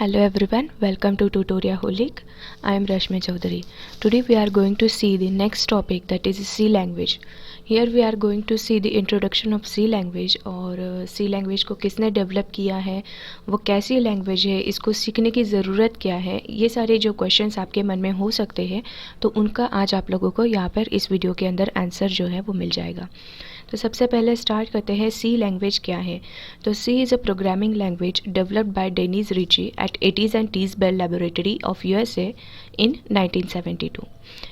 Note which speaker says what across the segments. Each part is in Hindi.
Speaker 1: Hello everyone, welcome to Tutoriaholic. I am Rashmi Chaudhary. Today we are going to see the next topic, that is C language. Here we are going to see the introduction of C language और C language को किसने डेवलप किया है, वो कैसी लैंग्वेज है, इसको सीखने की ज़रूरत क्या है, ये सारे जो क्वेश्चंस आपके मन में हो सकते हैं तो उनका आज आप लोगों को यहाँ पर इस वीडियो के अंदर आंसर जो है वो मिल जाएगा। तो सबसे पहले स्टार्ट करते हैं सी लैंग्वेज क्या है। तो C is a programming language developed by Dennis Ritchie at AT's and tease Bell laboratory of USA in 1972।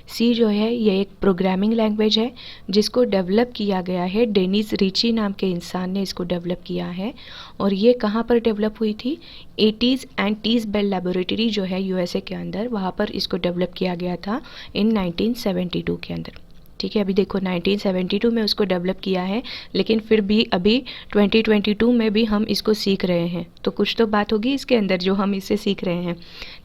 Speaker 1: C जो है ये एक प्रोग्रामिंग लैंग्वेज है जिसको डेवलप किया गया है, डेनिस रिची नाम के इंसान ने इसको डेवलप किया है। और ये कहाँ पर डेवलप हुई थी? AT and tease Bell laboratory जो है यूएसए के अंदर, वहाँ पर इसको डेवलप किया गया था इन 1972 के अंदर। ठीक है, अभी देखो 1972 में उसको डेवलप किया है, लेकिन फिर भी अभी 2022 में भी हम इसको सीख रहे हैं, तो कुछ तो बात होगी इसके अंदर जो हम इसे सीख रहे हैं।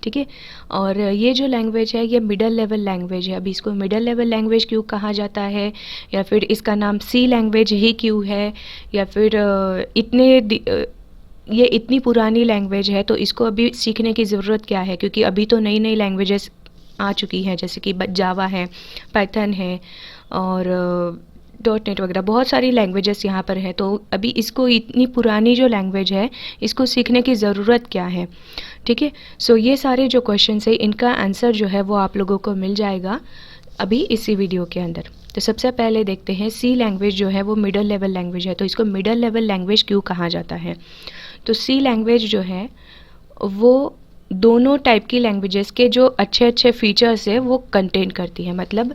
Speaker 1: ठीक है, और ये जो लैंग्वेज है ये मिडल लेवल लैंग्वेज है। अभी इसको मिडल लेवल लैंग्वेज क्यों कहा जाता है, या फिर इसका नाम सी लैंग्वेज ही क्यों है, या फिर ये इतनी पुरानी लैंग्वेज है तो इसको अभी सीखने की ज़रूरत क्या है, क्योंकि अभी तो नई नई लैंग्वेजेस आ चुकी हैं, जैसे कि जावा है, पाइथन है और डॉट नेट वगैरह बहुत सारी लैंग्वेजेस यहाँ पर है। तो अभी इसको इतनी पुरानी जो लैंग्वेज है इसको सीखने की ज़रूरत क्या है। ठीक है, सो ये सारे जो क्वेश्चन है इनका आंसर जो है वो आप लोगों को मिल जाएगा अभी इसी वीडियो के अंदर। तो सबसे पहले देखते हैं सी लैंग्वेज जो है वो मिडल लेवल लैंग्वेज है, तो इसको मिडल लेवल लैंग्वेज क्यों कहा जाता है। तो सी लैंग्वेज जो है वो दोनों टाइप की लैंग्वेजेस के जो अच्छे अच्छे फीचर्स है वो कंटेन करती है। मतलब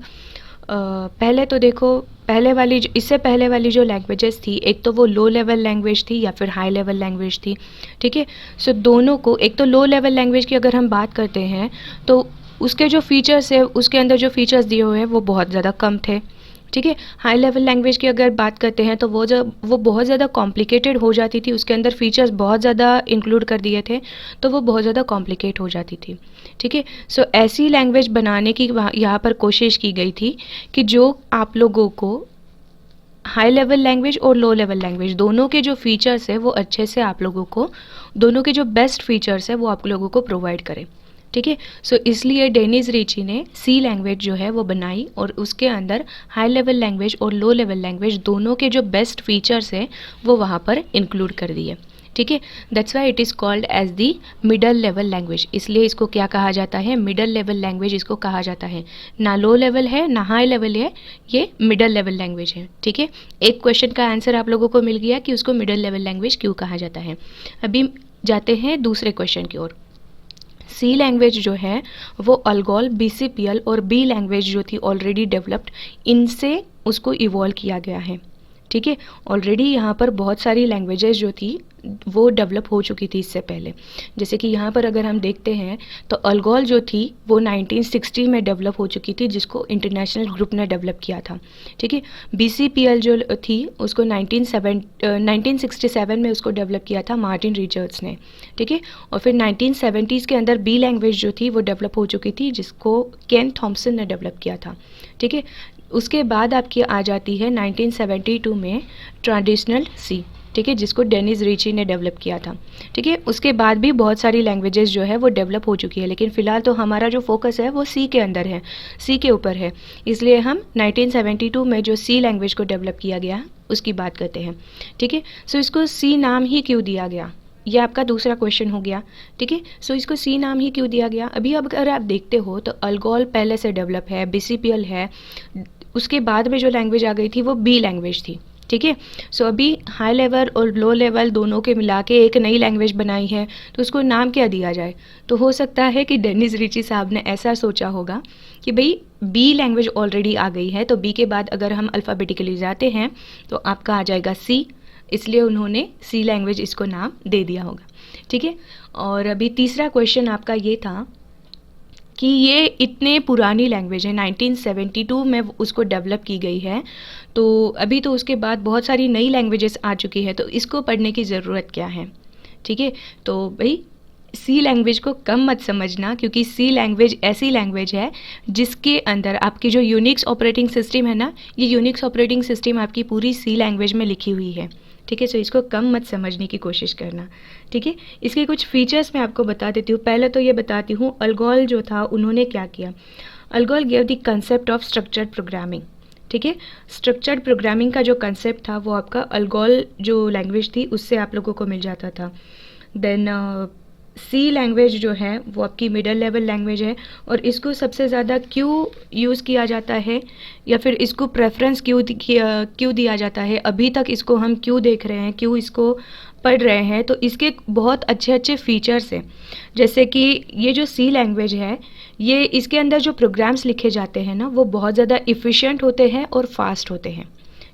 Speaker 1: पहले तो देखो, इससे पहले वाली जो लैंग्वेजेस थी, एक तो वो लो लेवल लैंग्वेज थी या फिर हाई लेवल लैंग्वेज थी। ठीक है, सो दोनों को, एक तो लो लेवल लैंग्वेज की अगर हम बात करते हैं तो उसके जो फीचर्स है, उसके अंदर जो फीचर्स दिए हुए हैं वो बहुत ज़्यादा कम थे। ठीक है, हाई लेवल लैंग्वेज की अगर बात करते हैं तो वो बहुत ज़्यादा कॉम्प्लिकेटेड हो जाती थी, उसके अंदर फीचर्स बहुत ज़्यादा इंक्लूड कर दिए थे तो वो बहुत ज़्यादा कॉम्प्लिकेट हो जाती थी। ठीक है, सो ऐसी लैंग्वेज बनाने की यहाँ पर कोशिश की गई थी कि जो आप लोगों को हाई लेवल लैंग्वेज और लो लेवल लैंग्वेज दोनों के जो फीचर्स है वो अच्छे से आप लोगों को, दोनों के जो बेस्ट फीचर्स है वो आप लोगों को प्रोवाइड करें। ठीक है, सो इसलिए डेनिस रिची ने सी लैंग्वेज जो है वो बनाई और उसके अंदर हाई लेवल लैंग्वेज और लो लेवल लैंग्वेज दोनों के जो बेस्ट फीचर्स हैं वो वहाँ पर इंक्लूड कर दिए। ठीक है, that's why it is called as the middle level language. इसलिए इसको क्या कहा जाता है? मिडल लेवल लैंग्वेज इसको कहा जाता है। ना लो लेवल है ना हाई लेवल है, ये मिडल लेवल लैंग्वेज है। ठीक है, एक क्वेश्चन का आंसर आप लोगों को मिल गया कि उसको मिडल लेवल लैंग्वेज क्यों कहा जाता है। अभी जाते हैं दूसरे क्वेश्चन की ओर। सी लैंग्वेज जो है वो अल्गोल, बीसीपीएल और बी लैंग्वेज जो थी ऑलरेडी डेवलप्ड, इनसे उसको इवॉल्व किया गया है। ठीक है, ऑलरेडी यहाँ पर बहुत सारी लैंग्वेजेस जो थी वो डेवलप हो चुकी थी इससे पहले। जैसे कि यहाँ पर अगर हम देखते हैं तो अल्गोल जो थी वो 1960 में डेवलप हो चुकी थी, जिसको इंटरनेशनल ग्रुप ने डेवलप किया था। ठीक है, बीसीपीएल जो थी उसको 1967 में उसको डेवलप किया था मार्टिन रिचर्ड्स ने। ठीक है, और फिर 1970s के अंदर बी लैंग्वेज जो थी वो डेवलप हो चुकी थी, जिसको केन थॉम्सन ने डेवलप किया था। ठीक है, उसके बाद आपकी आ जाती है 1972 में ट्रेडिशनल सी। ठीक है, जिसको डेनिस रिची ने डेवलप किया था। ठीक है, उसके बाद भी बहुत सारी लैंग्वेजेस जो है वो डेवलप हो चुकी है, लेकिन फ़िलहाल तो हमारा जो फोकस है वो सी के अंदर है, सी के ऊपर है। इसलिए हम 1972 में जो सी लैंग्वेज को डेवलप किया गया उसकी बात करते हैं। ठीक है, सो इसको सी नाम ही क्यों दिया गया, ये आपका दूसरा क्वेश्चन हो गया। ठीक है, सो इसको सी नाम ही क्यों दिया गया। अभी अब अगर आप देखते हो तो अल्गोल पहले से डेवलप है, बीसीपीएल है, उसके बाद में जो लैंग्वेज आ गई थी वो बी लैंग्वेज थी। ठीक है, सो अभी हाई लेवल और लो लेवल दोनों के मिला के एक नई लैंग्वेज बनाई है, तो उसको नाम क्या दिया जाए। तो हो सकता है कि डेनिस रिची साहब ने ऐसा सोचा होगा कि भाई बी लैंग्वेज ऑलरेडी आ गई है, तो बी के बाद अगर हम अल्फ़ाबेटिकली जाते हैं तो आपका आ जाएगा सी, इसलिए उन्होंने सी लैंग्वेज इसको नाम दे दिया होगा। ठीक है, और अभी तीसरा क्वेश्चन आपका ये था कि ये इतने पुरानी लैंग्वेज है, 1972 में उसको डेवलप की गई है, तो अभी तो उसके बाद बहुत सारी नई लैंग्वेजेस आ चुकी है, तो इसको पढ़ने की ज़रूरत क्या है। ठीक है, तो भाई सी लैंग्वेज को कम मत समझना, क्योंकि सी लैंग्वेज ऐसी लैंग्वेज है जिसके अंदर आपकी जो यूनिक्स ऑपरेटिंग सिस्टम है ना, ये यूनिक्स ऑपरेटिंग सिस्टम आपकी पूरी सी लैंग्वेज में लिखी हुई है। ठीक है, सो इसको कम मत समझने की कोशिश करना। ठीक है, इसके कुछ फीचर्स मैं आपको बता देती हूँ। पहले तो ये बताती हूँ अल्गोल जो था उन्होंने क्या किया। Algol give the concept of structured programming. ठीक है, स्ट्रक्चर्ड प्रोग्रामिंग का जो कंसेप्ट था वो आपका अल्गोल जो लैंग्वेज थी उससे आप लोगों को मिल जाता था। देन सी लैंग्वेज जो है वो आपकी मिडिल लेवल लैंग्वेज है, और इसको सबसे ज़्यादा क्यों यूज़ किया जाता है या फिर इसको प्रेफरेंस क्यों दिया जाता है, अभी तक इसको हम क्यों देख रहे हैं, क्यों इसको पढ़ रहे हैं, तो इसके बहुत अच्छे अच्छे फीचर्स हैं। जैसे कि ये जो सी लैंग्वेज है, ये इसके अंदर जो प्रोग्राम्स लिखे जाते हैं ना वो बहुत ज़्यादा इफ़िशिएंट होते हैं और फास्ट होते हैं।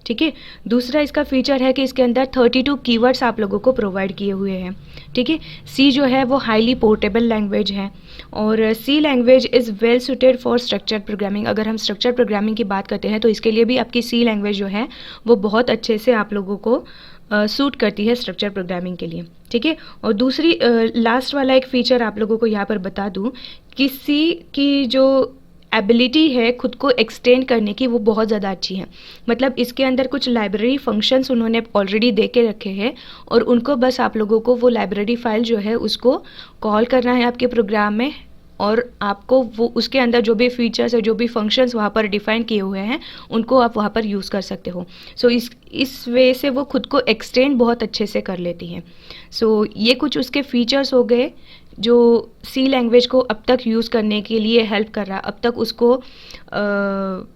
Speaker 1: ठीक है, दूसरा इसका फीचर है कि इसके अंदर 32 कीवर्ड्स आप लोगों को प्रोवाइड किए हुए हैं। ठीक है, सी जो है वो हाईली पोर्टेबल लैंग्वेज है, और C language is well suited for structured programming. अगर हम स्ट्रक्चर्ड प्रोग्रामिंग की बात करते हैं तो इसके लिए भी आपकी सी लैंग्वेज जो है वो बहुत अच्छे से आप लोगों को सूट करती है स्ट्रक्चर प्रोग्रामिंग के लिए। ठीक है, और दूसरी लास्ट वाला एक फ़ीचर आप लोगों को यहाँ पर बता दूँ कि सी की जो एबिलिटी है खुद को एक्सटेंड करने की वो बहुत ज़्यादा अच्छी है। मतलब इसके अंदर कुछ लाइब्रेरी फंक्शंस उन्होंने ऑलरेडी दे के रखे हैं, और उनको बस आप लोगों को वो लाइब्रेरी फाइल जो है उसको कॉल करना है आपके प्रोग्राम में, और आपको वो उसके अंदर जो भी फीचर्स है, जो भी फंक्शंस वहाँ पर डिफ़ाइन किए हुए हैं, उनको आप वहाँ पर यूज़ कर सकते हो। सो इस वे से वो खुद को एक्सटेंड बहुत अच्छे से कर लेती हैं। सो ये कुछ उसके फीचर्स हो गए जो सी लैंग्वेज को अब तक यूज़ करने के लिए हेल्प कर रहा है, अब तक उसको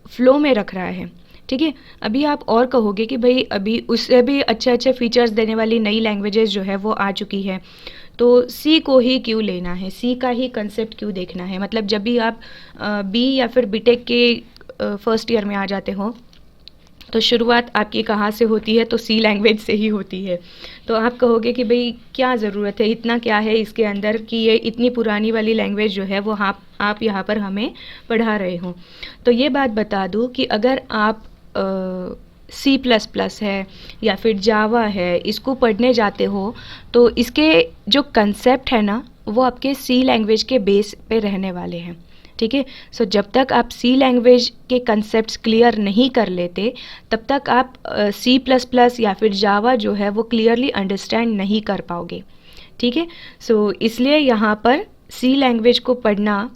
Speaker 1: फ्लो में रख रहा है। ठीक है, अभी आप और कहोगे कि भाई अभी उससे भी अच्छे अच्छे फीचर्स देने वाली नई लैंग्वेजेस जो है वो आ चुकी है, तो सी को ही क्यों लेना है, सी का ही कंसेप्ट क्यों देखना है। मतलब जब भी आप बी या फिर बीटेक के फर्स्ट ईयर में आ जाते हो तो शुरुआत आपकी कहाँ से होती है, तो सी लैंग्वेज से ही होती है। तो आप कहोगे कि भाई क्या ज़रूरत है, इतना क्या है इसके अंदर कि ये इतनी पुरानी वाली लैंग्वेज जो है वो आप यहाँ पर हमें पढ़ा रहे हो। तो ये बात बता दूँ कि अगर आप सी प्लस प्लस है या फिर जावा है इसको पढ़ने जाते हो, तो इसके जो कंसेप्ट है ना वो आपके सी लैंग्वेज के बेस पे रहने वाले हैं। ठीक है, सो जब तक आप सी लैंग्वेज के कंसेप्ट्स क्लियर नहीं कर लेते तब तक आप सी प्लस प्लस या फिर जावा जो है वो क्लियरली अंडरस्टैंड नहीं कर पाओगे। ठीक है, सो इसलिए यहाँ पर सी लैंग्वेज को पढ़ना,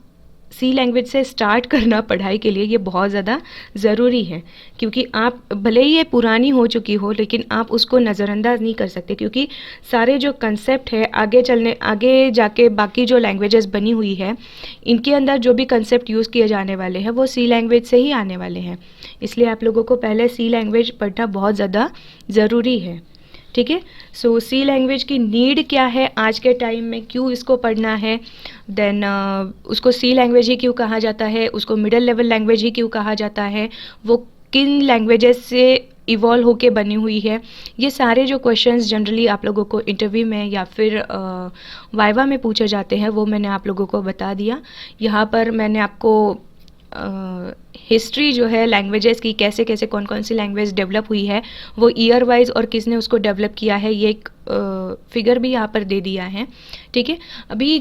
Speaker 1: सी लैंग्वेज से स्टार्ट करना पढ़ाई के लिए ये बहुत ज़्यादा ज़रूरी है, क्योंकि आप भले ही ये पुरानी हो चुकी हो लेकिन आप उसको नज़रअंदाज नहीं कर सकते, क्योंकि सारे जो कंसेप्ट है आगे जाके बाकी जो लैंग्वेजेस बनी हुई है इनके अंदर जो भी कंसेप्ट यूज़ किए जाने वाले हैं वो सी लैंग्वेज से ही आने वाले हैं। इसलिए आप लोगों को पहले सी लैंग्वेज पढ़ना बहुत ज़्यादा ज़रूरी है। ठीक है, सो सी लैंग्वेज की नीड क्या है आज के टाइम में, क्यों इसको पढ़ना है, देन उसको सी लैंग्वेज ही क्यों कहा जाता है, उसको मिडिल लेवल लैंग्वेज ही क्यों कहा जाता है, वो किन लैंग्वेजेस से इवॉल्व होके बनी हुई है, ये सारे जो क्वेश्चंस जनरली आप लोगों को इंटरव्यू में या फिर वाइवा में पूछे जाते हैं वो मैंने आप लोगों को बता दिया। यहाँ पर मैंने आपको हिस्ट्री जो है लैंग्वेजेस की, कैसे कैसे कौन कौन सी लैंग्वेज डेवलप हुई है, वो ईयर वाइज और किसने उसको डेवलप किया है, ये एक फिगर भी यहाँ पर दे दिया है। ठीक है, अभी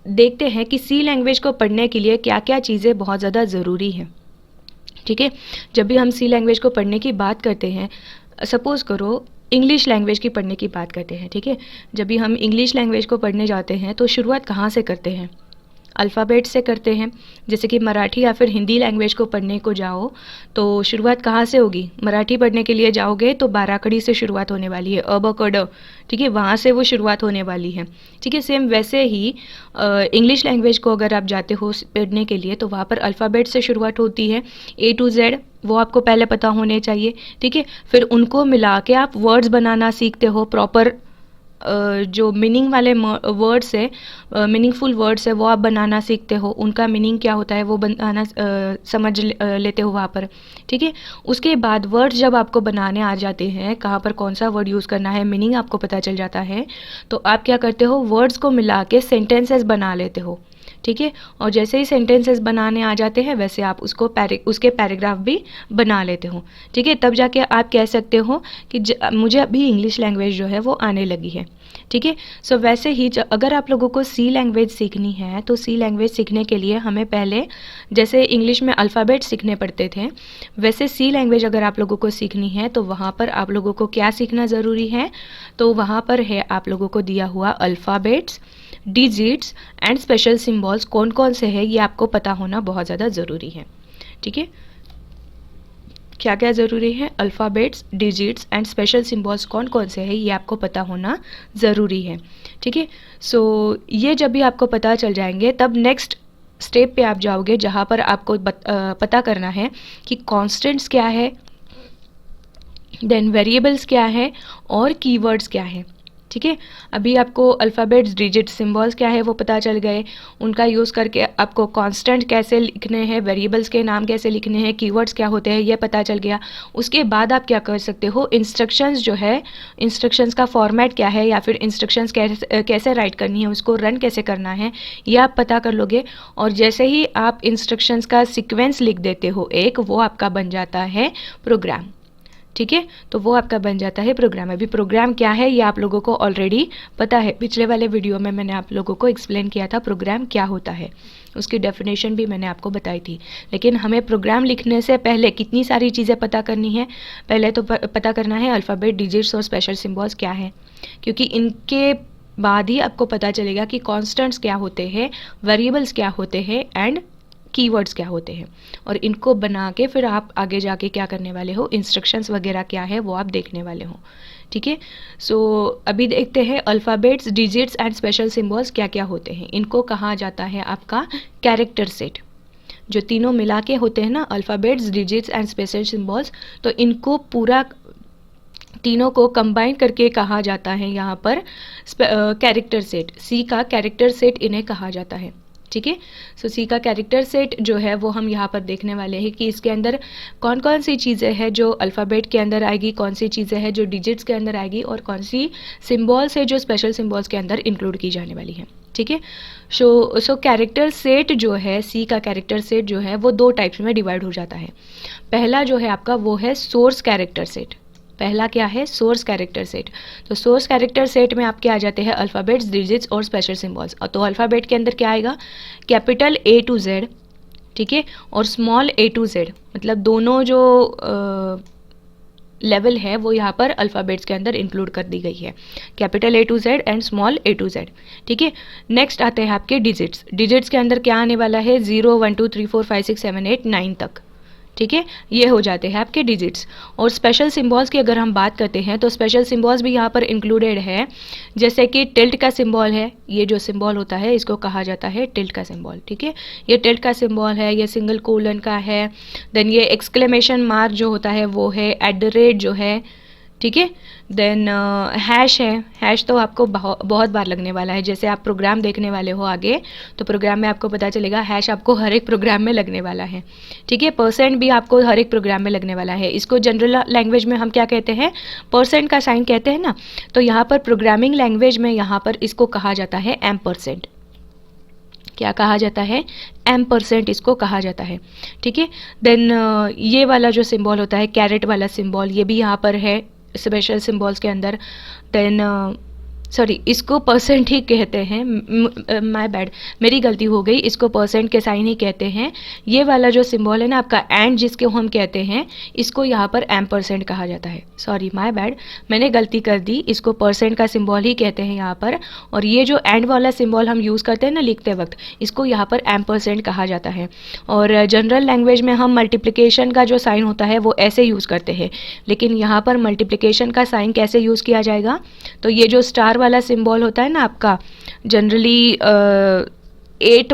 Speaker 1: देखते हैं कि सी लैंग्वेज को पढ़ने के लिए क्या क्या चीज़ें बहुत ज़्यादा ज़रूरी हैं। ठीक है, जब भी हम सी लैंग्वेज को पढ़ने की बात करते हैं, सपोज़ करो इंग्लिश लैंग्वेज की पढ़ने की बात करते हैं। ठीक है, जब भी हम इंग्लिश लैंग्वेज को पढ़ने जाते हैं तो शुरुआत कहाँ से करते हैं, अल्फ़ाबेट से करते हैं। जैसे कि मराठी या फिर हिंदी लैंग्वेज को पढ़ने को जाओ तो शुरुआत कहाँ से होगी, मराठी पढ़ने के लिए जाओगे तो बाराखड़ी से शुरुआत होने वाली है, अ ब क ड। ठीक है, वहाँ से वो शुरुआत होने वाली है। ठीक है, सेम वैसे ही इंग्लिश लैंग्वेज को अगर आप जाते हो पढ़ने के लिए तो वहाँ पर अल्फ़ाबेट से शुरुआत होती है, A to Z, वो आपको पहले पता होने चाहिए। ठीक है, फिर उनको मिला के आप वर्ड्स बनाना सीखते हो, प्रॉपर जो मीनिंग वाले वर्ड्स है, मीनिंगफुल वर्ड्स है वो आप बनाना सीखते हो, उनका मीनिंग क्या होता है वो बनाना समझ लेते हो वहाँ पर। ठीक है, उसके बाद वर्ड्स जब आपको बनाने आ जाते हैं, कहाँ पर कौन सा वर्ड यूज़ करना है, मीनिंग आपको पता चल जाता है, तो आप क्या करते हो, वर्ड्स को मिला के सेंटेंसेस बना लेते हो। ठीक है, और जैसे ही सेंटेंसेस बनाने आ जाते हैं वैसे आप उसके पैराग्राफ भी बना लेते हो। ठीक है, तब जाके आप कह सकते हो कि मुझे अभी इंग्लिश लैंग्वेज जो है वो आने लगी है। ठीक है। सो वैसे ही अगर आप लोगों को सी लैंग्वेज सीखनी है तो सी लैंग्वेज सीखने के लिए हमें पहले जैसे इंग्लिश में अल्फ़ाबेट सीखने पड़ते थे, वैसे सी लैंग्वेज अगर आप लोगों को सीखनी है तो वहाँ पर आप लोगों को क्या सीखना ज़रूरी है, तो वहाँ पर है आप लोगों को दिया हुआ alphabets, digits and special symbols कौन कौन से हैं ये आपको पता होना बहुत ज़्यादा ज़रूरी है। ठीक है, क्या क्या ज़रूरी है, alphabets, digits and special symbols कौन कौन से हैं ये आपको पता होना ज़रूरी है। ठीक है, सो ये जब भी आपको पता चल जाएंगे तब नेक्स्ट स्टेप पे आप जाओगे जहाँ पर आपको पता करना है कि कॉन्स्टेंट्स क्या है, देन वेरिएबल्स क्या है और कीवर्ड्स क्या है। ठीक है, अभी आपको अल्फ़ाबेट्स, डिजिट, सिंबल्स क्या है वो पता चल गए, उनका यूज़ करके आपको कांस्टेंट कैसे लिखने हैं, वेरिएबल्स के नाम कैसे लिखने हैं, कीवर्ड्स क्या होते हैं ये पता चल गया। उसके बाद आप क्या कर सकते हो, इंस्ट्रक्शंस जो है, इंस्ट्रक्शंस का फॉर्मेट क्या है या फिर इंस्ट्रक्शंस कैसे राइट करनी है, उसको रन कैसे करना है ये आप पता कर लोगे। और जैसे ही आप इंस्ट्रक्शंस का सीक्वेंस लिख देते हो एक, वो आपका बन जाता है प्रोग्राम। ठीक है, तो वो आपका बन जाता है प्रोग्राम। अभी प्रोग्राम क्या है ये आप लोगों को ऑलरेडी पता है, पिछले वाले वीडियो में मैंने आप लोगों को एक्सप्लेन किया था प्रोग्राम क्या होता है, उसकी डेफिनेशन भी मैंने आपको बताई थी। लेकिन हमें प्रोग्राम लिखने से पहले कितनी सारी चीज़ें पता करनी है, पहले तो पता करना है अल्फ़ाबेट, डिजिट्स और स्पेशल सिम्बॉल्स क्या है, क्योंकि इनके बाद ही आपको पता चलेगा कि कॉन्स्टेंट्स क्या होते हैं, वेरिएबल्स क्या होते हैं एंड कीवर्ड्स क्या होते हैं। और इनको बना के फिर आप आगे जाके क्या करने वाले हो, इंस्ट्रक्शंस वगैरह क्या है वो आप देखने वाले हो। ठीक है, सो अभी देखते हैं alphabets, digits and special symbols क्या क्या होते हैं। इनको कहा जाता है आपका कैरेक्टर सेट। जो तीनों मिला के होते हैं ना, alphabets, digits and special symbols, तो इनको पूरा तीनों को कंबाइन करके कहा जाता है यहाँ पर कैरेक्टर सेट। सी का कैरेक्टर सेट इन्हें कहा जाता है। ठीक है, सो सी का कैरेक्टर सेट जो है वो हम यहाँ पर देखने वाले हैं कि इसके अंदर कौन कौन सी चीज़ें हैं जो अल्फ़ाबेट के अंदर आएगी, कौन सी चीज़ें हैं जो डिजिट्स के अंदर आएगी और कौन सी सिम्बॉल्स है जो स्पेशल सिम्बॉल्स के अंदर इंक्लूड की जाने वाली है। ठीक है, सो कैरेक्टर सेट जो है, सी का कैरेक्टर सेट जो है वो दो टाइप्स में डिवाइड हो जाता है। पहला जो है आपका वो है सोर्स कैरेक्टर सेट। पहला क्या है, सोर्स कैरेक्टर सेट। तो सोर्स कैरेक्टर सेट में आपके आ जाते हैं अल्फ़ाबेट्स, डिजिट्स और स्पेशल सिम्बॉल्स। तो अल्फ़ाबेट के अंदर क्या आएगा, कैपिटल A to Z, ठीक है, और स्मॉल a to Z, मतलब दोनों जो लेवल है वो यहाँ पर अल्फ़ाबेट्स के अंदर इंक्लूड कर दी गई है, capital A to Z and small a to Z। ठीक है, नेक्स्ट आते हैं आपके डिजिट्स। डिजिट्स के अंदर क्या आने वाला है, 0 1 2 3 4 5 6 7 8 9 तक। ठीक है, ये हो जाते हैं आपके डिजिट्स। और स्पेशल सिम्बॉल्स की अगर हम बात करते हैं तो स्पेशल सिम्बॉल्स भी यहाँ पर इंक्लूडेड है, जैसे कि टिल्ट का सिम्बॉल है, ये जो सिम्बॉल होता है इसको कहा जाता है टिल्ट का सिम्बॉल। ठीक है, ये टिल्ट का सिम्बॉल है, ये सिंगल कोलन का है, देन ये एक्सक्लेमेशन मार्क जो होता है वो है, @ जो है, ठीक है, देन हैश है। हैश तो आपको बहुत बार लगने वाला है, जैसे आप प्रोग्राम देखने वाले हो आगे तो प्रोग्राम में आपको पता चलेगा हैश आपको हर एक प्रोग्राम में लगने वाला है। ठीक है, % भी आपको हर एक प्रोग्राम में लगने वाला है। इसको जनरल लैंग्वेज में हम क्या कहते हैं, % का साइन कहते हैं ना, तो यहाँ पर प्रोग्रामिंग लैंग्वेज में यहाँ पर इसको कहा जाता है %। क्या कहा जाता है, %, इसको कहा जाता है। ठीक है, देन ये वाला जो सिंबल होता है, कैरेट वाला सिंबल, ये भी यहाँ पर है स्पेशल सिम्बॉल्स के अंदर। देन सॉरी, इसको % ही कहते हैं, माय बैड, मेरी गलती हो गई, इसको % के साइन ही कहते हैं। ये वाला जो सिंबल है ना आपका एंड, जिसको हम कहते हैं, इसको यहाँ पर %, कहा जाता है। सॉरी, माय बैड, मैंने गलती कर दी, इसको % का सिंबल ही कहते हैं यहाँ पर। और ये जो एंड वाला सिंबल हम यूज़ करते हैं ना लिखते वक्त, इसको यहाँ पर %, कहा जाता है। और जनरल लैंग्वेज में हम मल्टीप्लिकेशन का जो साइन होता है वो ऐसे यूज़ करते हैं, लेकिन यहाँ पर मल्टीप्लिकेशन का साइन कैसे यूज़ किया जाएगा, तो ये जो स्टार वाला सिंबल होता है ना आपका, जनरली 8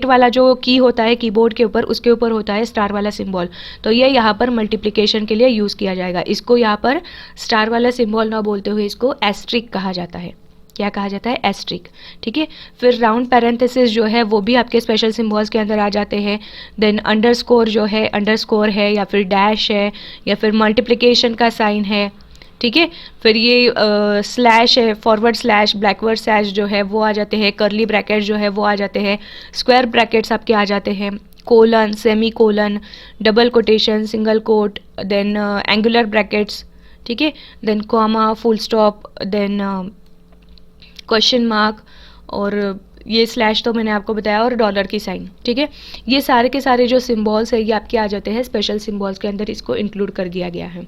Speaker 1: वाला जो की होता है कीबोर्ड के ऊपर, उसके ऊपर होता है स्टार वाला सिंबल, तो ये यहाँ पर मल्टीप्लिकेशन के लिए यूज़ किया जाएगा। इसको यहाँ पर स्टार वाला सिंबल ना बोलते हुए इसको एस्ट्रिक कहा जाता है। क्या कहा जाता है, एस्ट्रिक। ठीक है, फिर राउंड पैरेंथेसिस जो है वो भी आपके स्पेशल सिम्बॉल्स के अंदर आ जाते हैं। देन अंडरस्कोर जो है, अंडरस्कोर है या फिर डैश है या फिर मल्टीप्लिकेशन का साइन है। ठीक है, फिर ये स्लैश है, फॉरवर्ड स्लैश, बैकवर्ड स्लैश जो है वो आ जाते हैं, कर्ली ब्रैकेट जो है वो आ जाते हैं, स्क्वायर ब्रैकेट्स आपके आ जाते हैं, colon, semicolon, double quotation, single quote, then angular brackets. ठीक है, then comma, full stop, then question mark, और ये स्लैश तो मैंने आपको बताया, और डॉलर की साइन, ठीक है। ये सारे के सारे जो सिम्बॉल्स है ये आपके आ जाते हैं स्पेशल सिम्बॉल्स के अंदर, इसको इंक्लूड कर दिया गया है,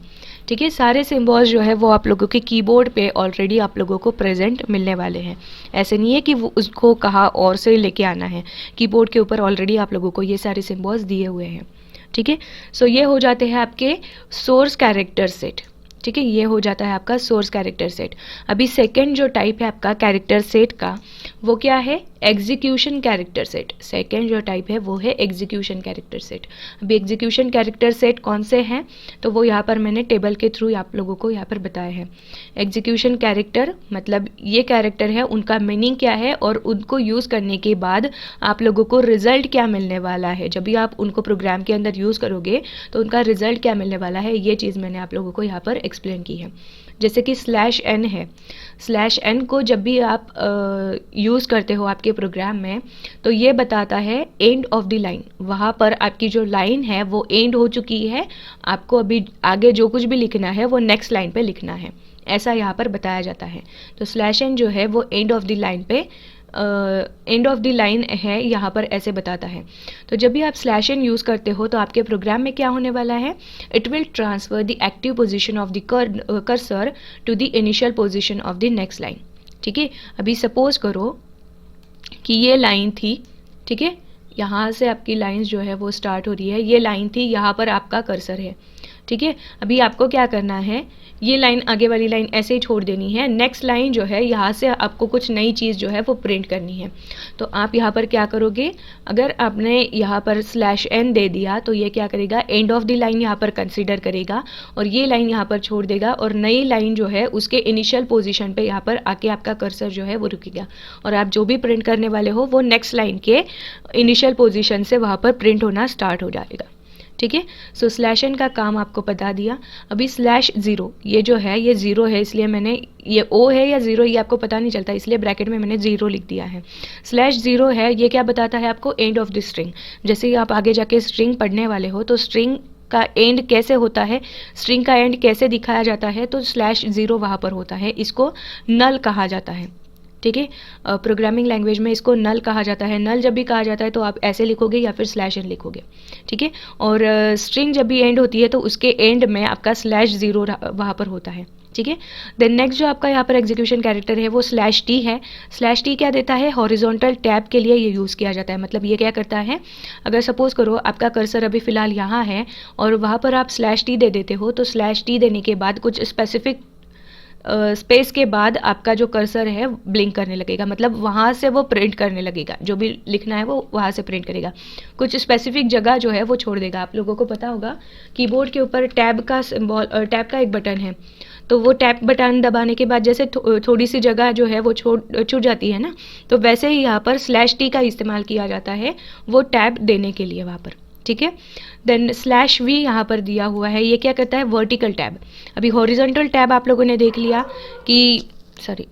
Speaker 1: ठीक है। सारे सिम्बॉल्स जो है वो आप लोगों के कीबोर्ड पे ऑलरेडी आप लोगों को प्रेजेंट मिलने वाले हैं। ऐसे नहीं है कि वो उसको कहा और से लेके आना है, कीबोर्ड के ऊपर ऑलरेडी आप लोगों को ये सारे सिम्बॉल्स दिए हुए हैं, ठीक है। सो ये हो जाते हैं आपके सोर्स कैरेक्टर सेट, ठीक है। ये हो जाता है आपका सोर्स कैरेक्टर सेट। अभी सेकंड जो टाइप है आपका कैरेक्टर सेट का, वो क्या है, एग्जीक्यूशन कैरेक्टर सेट। सेकंड जो टाइप है वो है एग्जीक्यूशन कैरेक्टर सेट। अभी एग्जीक्यूशन कैरेक्टर सेट कौन से हैं, तो वो यहाँ पर मैंने टेबल के थ्रू आप लोगों को यहाँ पर बताया है। एग्जीक्यूशन कैरेक्टर मतलब ये कैरेक्टर है, उनका मीनिंग क्या है और उनको यूज़ करने के बाद आप लोगों को रिजल्ट क्या मिलने वाला है। जब भी आप उनको प्रोग्राम के अंदर यूज़ करोगे तो उनका रिजल्ट क्या मिलने वाला है, ये चीज़ मैंने आप लोगों को यहाँ पर एक्सप्लेन की है। जैसे कि स्लैश एन है, स्लैश एन को जब भी आप यूज़ करते हो आपके प्रोग्राम में, तो ये बताता है एंड ऑफ द लाइन। वहाँ पर आपकी जो लाइन है वो एंड हो चुकी है, आपको अभी आगे जो कुछ भी लिखना है वो नेक्स्ट लाइन पे लिखना है, ऐसा यहाँ पर बताया जाता है। तो स्लैश एन जो है वो एंड ऑफ द लाइन पे एंड ऑफ द लाइन है, यहाँ पर ऐसे बताता है। तो जब भी आप स्लैश एन यूज़ करते हो तो आपके प्रोग्राम में क्या होने वाला है, it will transfer the active position of the cursor to the initial position of the next line, ठीक है। अभी सपोज करो कि ये लाइन थी, ठीक है, यहाँ से आपकी लाइंस जो है वो स्टार्ट हो रही है, ये लाइन थी, यहाँ पर आपका कर्सर है, ठीक है। अभी आपको क्या करना है, ये लाइन आगे वाली लाइन ऐसे ही छोड़ देनी है। नेक्स्ट लाइन जो है यहाँ से आपको कुछ नई चीज़ जो है वो प्रिंट करनी है। तो आप यहाँ पर क्या करोगे, अगर आपने यहाँ पर स्लैश एन दे दिया तो ये क्या करेगा, एंड ऑफ द लाइन यहाँ पर कंसीडर करेगा और ये लाइन यहाँ पर छोड़ देगा, और नई लाइन जो है उसके इनिशियल पोजीशन पे यहाँ पर आके आपका कर्सर जो है वो रुकेगा, और आप जो भी प्रिंट करने वाले हो वो नेक्स्ट लाइन के इनिशियल पोजीशन से वहाँ पर प्रिंट होना स्टार्ट हो जाएगा, ठीक है। सो स्लैश एन का काम आपको बता दिया। अभी स्लैश ज़ीरो, ये जो है ये ज़ीरो है, इसलिए मैंने ये ओ है या ज़ीरो ये आपको पता नहीं चलता, इसलिए ब्रैकेट में मैंने ज़ीरो लिख दिया है। स्लैश ज़ीरो है, ये क्या बताता है आपको, एंड ऑफ द स्ट्रिंग। जैसे ही आप आगे जाके स्ट्रिंग पढ़ने वाले हो तो स्ट्रिंग का एंड कैसे होता है, स्ट्रिंग का एंड कैसे दिखाया जाता है, तो स्लैश ज़ीरो वहाँ पर होता है, इसको नल कहा जाता है, ठीक है। प्रोग्रामिंग लैंग्वेज में इसको नल कहा जाता है। नल जब भी कहा जाता है तो आप ऐसे लिखोगे या फिर स्लैश एन लिखोगे, ठीक है। और स्ट्रिंग जब भी एंड होती है तो उसके एंड में आपका स्लैश ज़ीरो वहाँ पर होता है, ठीक है। देन नेक्स्ट जो आपका यहाँ पर एग्जीक्यूशन कैरेक्टर है वो स्लैश टी है। स्लैश टी क्या देता है, हॉरिजॉन्टल टैब के लिए ये यूज़ किया जाता है। मतलब ये क्या करता है, अगर सपोज करो आपका कर्सर अभी फ़िलहाल यहाँ है और वहाँ पर आप स्लैश टी दे देते हो, तो स्लैश टी देने के बाद कुछ स्पेसिफिक स्पेस के बाद आपका जो कर्सर है ब्लिंक करने लगेगा, मतलब वहाँ से वो प्रिंट करने लगेगा, जो भी लिखना है वो वहाँ से प्रिंट करेगा, कुछ स्पेसिफिक जगह जो है वो छोड़ देगा। आप लोगों को पता होगा कीबोर्ड के ऊपर टैब का सिंबल, टैब का एक बटन है, तो वो टैब बटन दबाने के बाद जैसे थोड़ी सी जगह जो है वो छूट जाती है ना, तो वैसे ही यहाँ पर स्लैश टी का इस्तेमाल किया जाता है वो टैब देने के लिए वहाँ पर, ठीक है। देन स्लैश वी यहाँ पर दिया हुआ है, ये क्या करता है, वर्टिकल टैब। अभी हॉरिजॉन्टल टैब आप लोगों ने देख लिया कि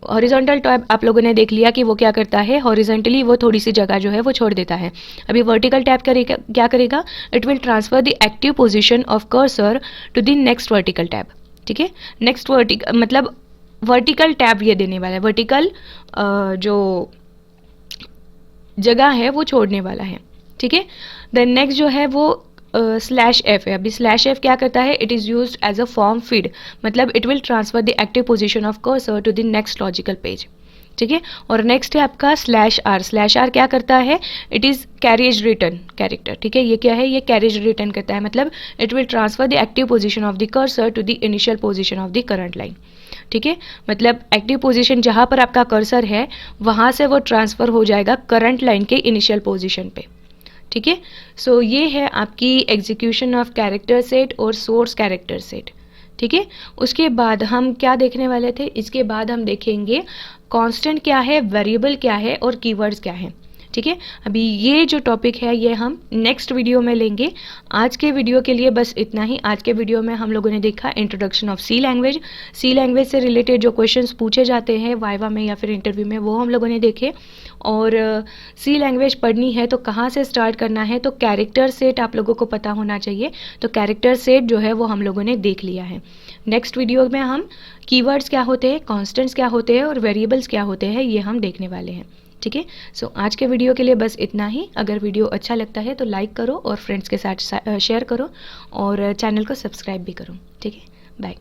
Speaker 1: हॉरिजॉन्टल टैब आप लोगों ने देख लिया कि वो क्या करता है, हॉरिजॉन्टली वो थोड़ी सी जगह जो है वो छोड़ देता है। अभी वर्टिकल टैब करेगा, क्या करेगा, it will transfer the active position of cursor to the next vertical tab, ठीक है। नेक्स्ट वर्टिकल मतलब वर्टिकल टैब ये देने वाला है, वर्टिकल जो जगह है वो छोड़ने वाला है, ठीक है। देन नेक्स्ट जो है वो स्लैश एफ है। अभी स्लैश एफ क्या करता है, it is used as a form feed, मतलब it will transfer the active position of cursor to the next logical page, ठीक है। और नेक्स्ट है आपका स्लैश आर। स्लैश आर क्या करता है, it is carriage return character, ठीक है। ये क्या है, ये कैरेज रिटर्न करता है, मतलब it will transfer the active position of the cursor to the initial position of the current line, ठीक है। मतलब एक्टिव पोजीशन जहाँ पर आपका कर्सर है वहाँ से वो ट्रांसफ़र हो जाएगा करंट लाइन के इनिशियल पोजीशन पे, ठीक है। सो ये है आपकी एग्जीक्यूशन ऑफ कैरेक्टर सेट और सोर्स कैरेक्टर सेट, ठीक है। उसके बाद हम क्या देखने वाले थे, इसके बाद हम देखेंगे कांस्टेंट क्या है, वेरिएबल क्या है और कीवर्ड्स क्या है, ठीक है। अभी ये जो टॉपिक है ये हम नेक्स्ट वीडियो में लेंगे। आज के वीडियो के लिए बस इतना ही। आज के वीडियो में हम लोगों ने देखा introduction of C language, C language से रिलेटेड जो क्वेश्चंस पूछे जाते हैं वाइवा में या फिर इंटरव्यू में वो हम लोगों ने देखे। और सी लैंग्वेज पढ़नी है तो कहाँ से स्टार्ट करना है, तो कैरेक्टर सेट आप लोगों को पता होना चाहिए। तो कैरेक्टर सेट जो है वो हम लोगों ने देख लिया है। नेक्स्ट वीडियो में हम कीवर्ड्स क्या होते हैं, कॉन्स्टेंट्स क्या होते हैं और वेरिएबल्स क्या होते हैं ये हम देखने वाले हैं। ठीक है। सो आज के वीडियो के लिए बस इतना ही। अगर वीडियो अच्छा लगता है तो लाइक करो और फ्रेंड्स के साथ शेयर करो और चैनल को सब्सक्राइब भी करो। ठीक है, बाय।